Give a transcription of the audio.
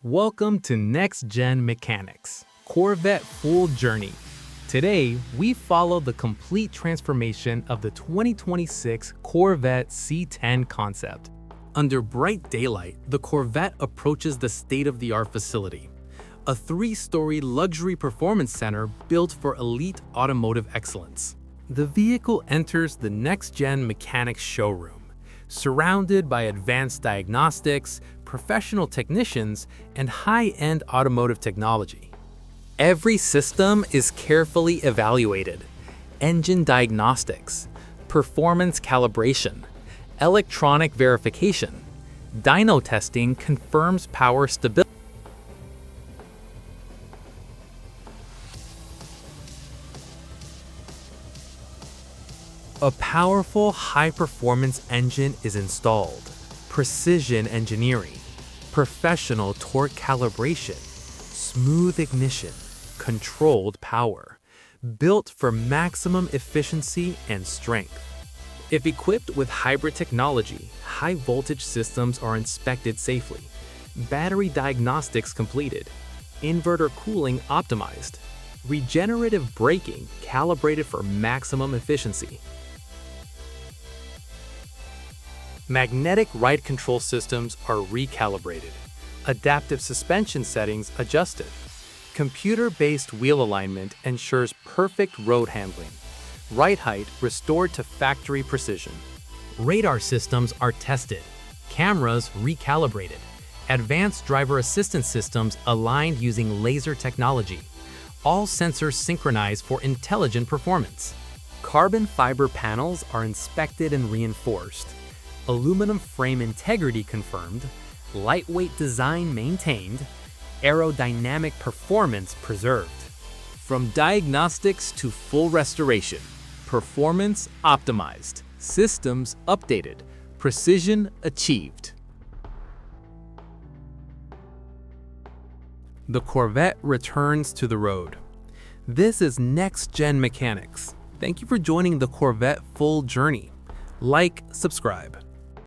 Welcome to NextGen Mechanics, Corvette Full Journey. Today, we follow the complete transformation of the 2026 Corvette C10 Concept. Under bright daylight, the Corvette approaches the state-of-the-art facility, a three-story luxury performance center built for elite automotive excellence. The vehicle enters the NextGen Mechanics showroom, surrounded by advanced diagnostics, professional technicians, and high-end automotive technology. Every system is carefully evaluated: engine diagnostics, performance calibration, electronic verification. Dyno testing confirms power stability. A powerful, high-performance engine is installed. Precision engineering, professional torque calibration, smooth ignition, controlled power, built for maximum efficiency and strength. If equipped with hybrid technology, high-voltage systems are inspected safely, battery diagnostics completed, inverter cooling optimized, regenerative braking calibrated for maximum efficiency. Magnetic ride control systems are recalibrated, adaptive suspension settings adjusted. Computer-based wheel alignment ensures perfect road handling, ride height restored to factory precision. Radar systems are tested, cameras recalibrated, advanced driver assistance systems aligned using laser technology, all sensors synchronized for intelligent performance. Carbon fiber panels are inspected and reinforced, aluminum frame integrity confirmed, lightweight design maintained, aerodynamic performance preserved. From diagnostics to full restoration, performance optimized, systems updated, precision achieved. The Corvette returns to the road. This is NextGen Mechanics. Thank you for joining the Corvette Full Journey. Like, subscribe.